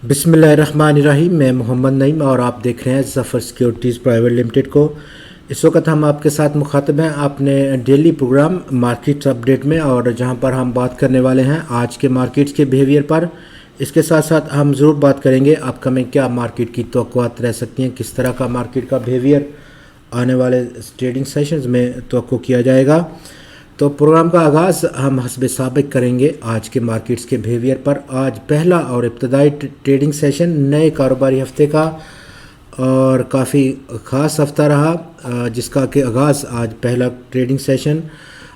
बिस्मिल्लाहिर्रहमानिर्रहीम। मैं मोहम्मद नईम और आप देख रहे हैं ज़फ़र सिक्योरिटीज़ प्राइवेट लिमिटेड को। इस वक्त हम आपके साथ मुखातब हैं अपने डेली प्रोग्राम मार्केट अपडेट में, और जहां पर हम बात करने वाले हैं आज के मार्केट्स के बिहेवियर पर। इसके साथ साथ हम ज़रूर बात करेंगे अपकमिंग क्या मार्केट की तवक्कुआत रह सकती हैं, किस तरह का मार्केट का बिहेवियर आने वाले ट्रेडिंग सेशंस में तवक्को किया जाएगा। तो प्रोग्राम का आगाज़ हम हस्ब साबिक करेंगे आज के मार्केट्स के बिहेवियर पर। आज पहला और इब्तदाई ट्रेडिंग सेशन नए कारोबारी हफ्ते का और काफ़ी ख़ास हफ्ता रहा, जिसका कि आगाज़ आज पहला trading session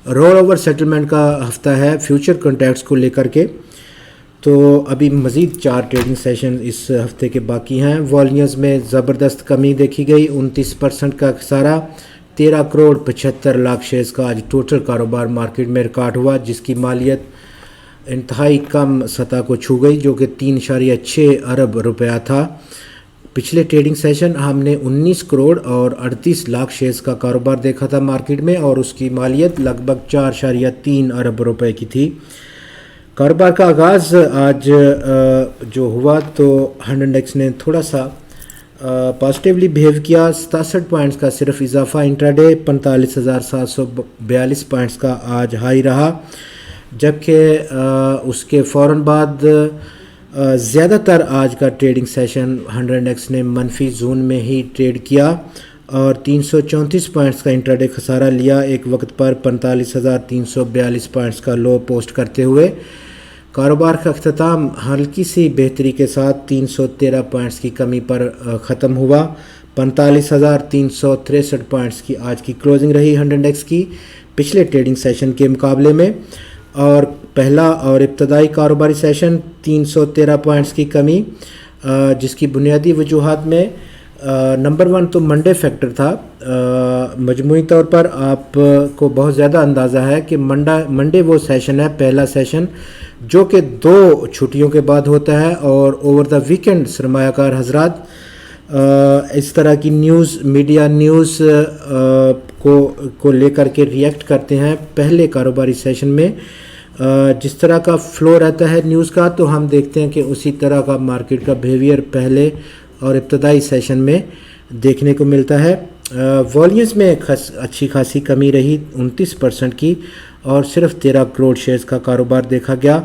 roll over settlement का हफ्ता है फ्यूचर कॉन्ट्रैक्ट्स को लेकर के। तो अभी मज़ीद 4 ट्रेडिंग सेशन इस हफ्ते के बाकी हैं। वॉल्यूम्स में ज़बरदस्त कमी देखी गई, 29% का खसारा, 13 करोड़ 75 लाख शेयर्स का आज टोटल कारोबार मार्केट में रिकॉर्ड हुआ, जिसकी मालियत इंतहाई कम सतह को छू गई जो कि 3.6 अरब रुपया था। पिछले ट्रेडिंग सेशन हमने 19 करोड़ और 38 लाख शेयर्स का कारोबार देखा था मार्केट में, और उसकी मालियत लगभग 4.3 अरब रुपए की थी। कारोबार का आगाज़ आज जो हुआ तो 100 इंडेक्स ने थोड़ा सा पॉजिटिवली बिहेव किया। 67 पॉइंट्स का सिर्फ इजाफा इंट्राडे 45,742 पॉइंट्स का आज हाई रहा, जबकि उसके फ़ौरन बाद ज़्यादातर आज का ट्रेडिंग सेशन 100 इंडेक्स ने मनफी जोन में ही ट्रेड किया और 334 पॉइंट्स का इंट्राडे खसारा लिया, एक वक्त पर 45,342 पॉइंट्स का लो पोस्ट करते हुए। कारोबार का अख्ताम हल्की सी बेहतरी के साथ 313 पॉइंट्स की कमी पर ख़त्म हुआ। 45,363 पॉइंट्स की आज की क्लोजिंग रही 100 इंडेक्स की पिछले ट्रेडिंग सेशन के मुकाबले में, और पहला और इब्तदाई कारोबारी सेशन 313 पॉइंट्स की कमी, जिसकी बुनियादी वजूहात में नंबर 1 तो मंडे फैक्टर था। मजमूई तौर पर आपको बहुत ज़्यादा अंदाज़ा है कि मंडे वो सेशन है, पहला सेशन जो कि 2 छुट्टियों के बाद होता है, और ओवर द वीकेंड सरमायाकार हजरात इस तरह की न्यूज़ मीडिया न्यूज़ को लेकर के रिएक्ट करते हैं। पहले कारोबारी सेशन में जिस तरह का फ्लो रहता है न्यूज़ का, तो हम देखते हैं कि उसी तरह का मार्केट का बिहेवियर पहले और इब्तदाई सेशन में देखने को मिलता है। वॉल्यूम्स में अच्छी खासी कमी रही 29% की, और सिर्फ 13 करोड़ शेयर्स का कारोबार देखा गया।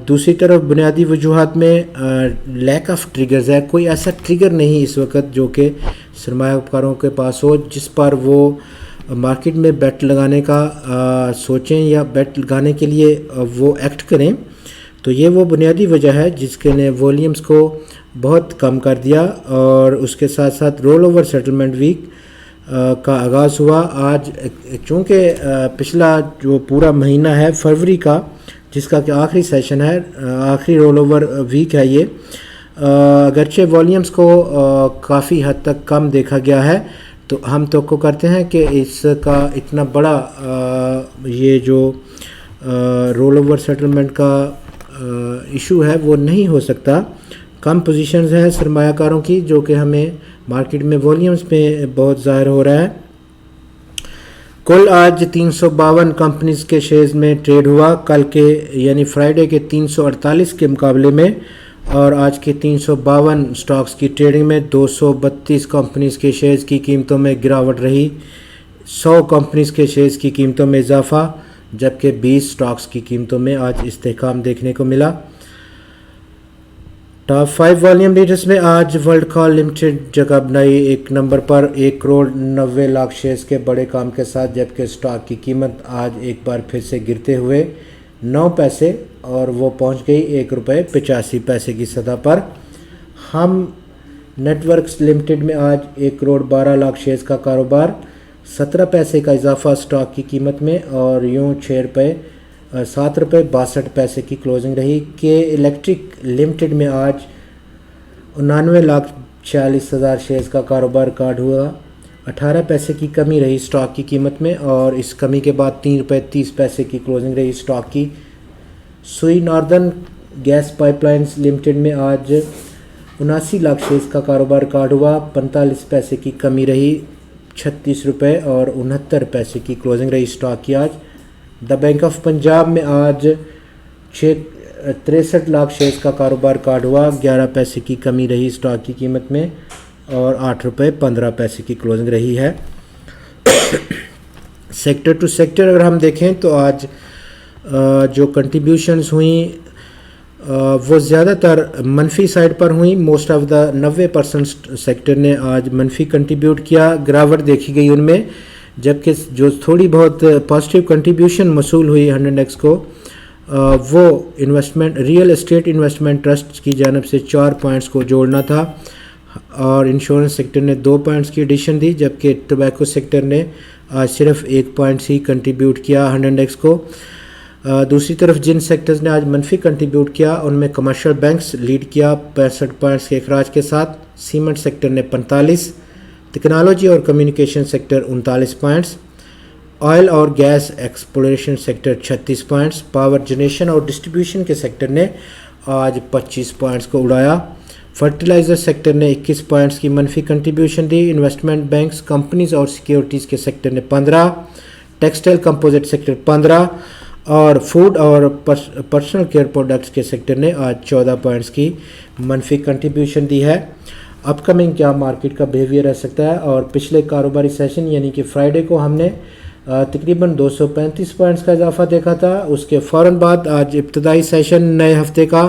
दूसरी तरफ बुनियादी वजूहात में लैक ऑफ ट्रिगर्स है। कोई ऐसा ट्रिगर नहीं इस वक्त जो कि सरमायाकारों के पास हो जिस पर वो मार्केट में बेट लगाने का सोचें या बेट लगाने के लिए वो एक्ट करें। तो ये वो बुनियादी वजह है जिसके ने वॉल्यूम्स को बहुत कम कर दिया, और उसके साथ साथ रोल ओवर सेटलमेंट वीक का आगाज़ हुआ आज। चूँकि पिछला जो पूरा महीना है फरवरी का, जिसका कि आखिरी सेशन है, आखिरी रोल ओवर वीक है ये, अगरचे वॉल्यूम्स को काफ़ी हद तक कम देखा गया है, तो हम तवक्को करते हैं कि इसका इतना बड़ा ये जो रोल ओवर सेटलमेंट का इशू है वो नहीं हो सकता। कम पोजीशंस हैं सरमायाकारों की, जो कि हमें मार्केट में वॉल्यूम्स में बहुत ज़ाहिर हो रहा है। कुल आज 352 कंपनीज के शेयर्स में ट्रेड हुआ, कल के यानी फ्राइडे के 348 के मुकाबले में, और आज के 352 स्टॉक्स की ट्रेडिंग में 232 कंपनीज के शेयर्स की कीमतों में गिरावट रही, 100 कंपनीज के शेयर्स की कीमतों में इजाफा, जबकि 20 स्टॉक्स की कीमतों में आज इस्तेहकाम देखने को मिला। टॉप 5 वॉल्यूम लीडर्स में आज वर्ल्ड कॉल लिमिटेड जगह बनाई एक नंबर पर 1 करोड़ 90 लाख शेयर्स के बड़े काम के साथ, जबकि स्टॉक की कीमत आज एक बार फिर से गिरते हुए 9 पैसे और वो पहुंच गई 1 रुपये 85 पैसे की सतह पर। हम नेटवर्क्स लिमिटेड में आज 1 करोड़ 12 लाख शेयर्स का कारोबार, 17 पैसे का इजाफा स्टॉक की कीमत में, और यूँ 7 रुपये 62 पैसे की क्लोजिंग रही। के इलेक्ट्रिक लिमिटेड में आज 99,46,000 शेयर्स का कारोबार रिकॉर्ड हुआ, 18 पैसे की कमी रही स्टॉक की कीमत में, और इस कमी के बाद 3 रुपये 30 पैसे की क्लोजिंग रही स्टॉक की। सुई नॉर्दर्न गैस पाइपलाइंस लिमिटेड में आज 79 लाख शेयर्स का कारोबार रिकॉर्ड हुआ, 45 पैसे की कमी रही, 36 रुपये और 69 पैसे की क्लोजिंग रही स्टॉक की आज। द बैंक ऑफ पंजाब में आज 63 लाख शेयर्स का कारोबार कार्ड हुआ, 11 पैसे की कमी रही स्टॉक की कीमत में और 8 रुपये 15 पैसे की क्लोजिंग रही है। सेक्टर टू सेक्टर अगर हम देखें तो आज जो कंट्रीब्यूशंस हुई वो ज़्यादातर मनफी साइड पर हुई। मोस्ट ऑफ द 90% सेक्टर ने आज मनफी कंट्रीब्यूट किया, गिरावट देखी गई उनमें, जबकि जो थोड़ी बहुत पॉजिटिव कंट्रीब्यूशन मसूल हुई 100x को वो investment real estate investment trust की जानब से 4 पॉइंट्स को जोड़ना था और इंश्योरेंस सेक्टर ने 2 पॉइंट्स की एडिशन दी, जबकि टोबैको सेक्टर ने आज सिर्फ 1 पॉइंट्स ही कंट्रीब्यूट किया 100x को। दूसरी तरफ जिन सेक्टर्स ने आज मनफी कंट्रीब्यूट किया उनमें कमर्शियल बैंक्स लीड किया 65 पॉइंट्स के अखराज के साथ, सीमेंट सेक्टर ने 45, टेक्नोलॉजी और कम्युनिकेशन सेक्टर 39 पॉइंट्स, ऑयल और gas exploration sector 36 points, power generation और डिस्ट्रीब्यूशन के सेक्टर ने आज 25 पॉइंट्स को उड़ाया। फर्टिलाइज़र सेक्टर ने 21 पॉइंट्स की मनफी कंट्रीब्यूशन दी, इन्वेस्टमेंट बैंक्स, कंपनीज और सिक्योरिटीज़ के सेक्टर ने 15, टेक्सटाइल कंपोजिट सेक्टर 15 और फूड और पर्सनल केयर प्रोडक्ट्स के सेक्टर ने आज 14 पॉइंट्स की मनफी कंट्रीब्यूशन दी है। अपकमिंग क्या मार्केट का बिहेवियर रह सकता है, और पिछले कारोबारी सेशन यानी कि फ्राइडे को हमने तकरीबन 235 पॉइंट्स का इजाफा देखा था। उसके फ़ौरन बाद आज इब्तदाई सेशन नए हफ्ते का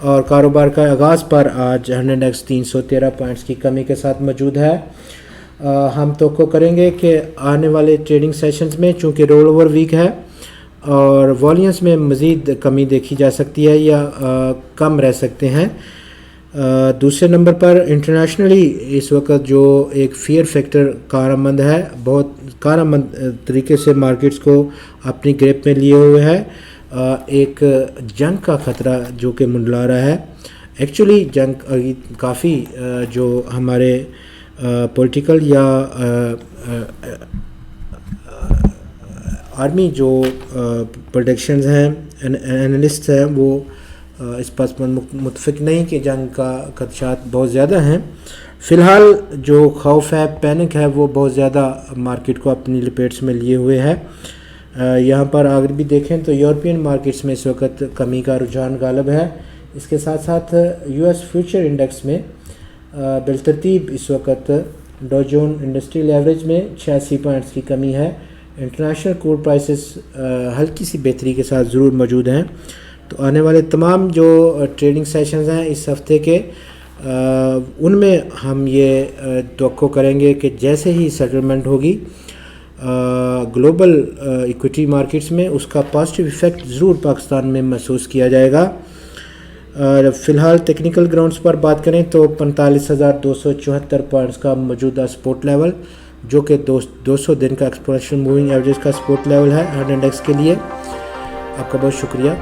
और कारोबार का आगाज़ पर आज 100x 313 पॉइंट्स की कमी के साथ मौजूद है। हम तो करेंगे कि आने वाले ट्रेडिंग सेशंस में चूँकि रोल ओवर वीक है और वॉल्यूम्स में मज़ीद कमी देखी जा सकती है या कम रह सकते हैं। दूसरे नंबर पर इंटरनेशनली इस वक्त जो एक फियर फैक्टर कारआमद है, बहुत कारआमद तरीके से मार्केट्स को अपनी ग्रिप में लिए हुए है। एक जंग का ख़तरा जो कि मंडला रहा है। एक्चुअली जंग काफ़ी जो हमारे पॉलिटिकल या आर्मी जो प्रोडिक्शंस हैं, एनालिस्ट हैं, वो इस बात पर मुतफिक नहीं कि जंग का खदशात बहुत ज़्यादा हैं। फ़िलहाल जो खौफ है, पैनिक है, वो बहुत ज़्यादा मार्केट को अपनी लपेट्स में लिए हुए है। यहाँ पर अगर भी देखें तो यूरोपियन मार्केट्स में इस वक्त कमी का रुझान गालिब है। इसके साथ साथ यूएस फ्यूचर इंडेक्स में बिलतरतीब इस वक्त डॉ जोन्स इंडस्ट्रियल एवरेज में 86 पॉइंट्स की कमी है। इंटरनेशनल क्रूड प्राइसेस हल्की सी बेहतरी के साथ ज़रूर मौजूद हैं। तो आने वाले तमाम जो ट्रेडिंग सेशंस हैं इस हफ्ते के उनमें हम ये तवक्को करेंगे कि जैसे ही सेटलमेंट होगी ग्लोबल इक्विटी मार्केट्स में उसका पॉजिटिव इफ़ेक्ट ज़रूर पाकिस्तान में महसूस किया जाएगा। फ़िलहाल टेक्निकल ग्राउंड्स पर बात करें तो 45,274 पॉइंट्स का मौजूदा सपोर्ट लेवल, जो कि 200 दिन का एक्सपोनेंशियल मूविंग एवरेज का सपोर्ट लेवल है 100x के लिए। आपका बहुत शुक्रिया।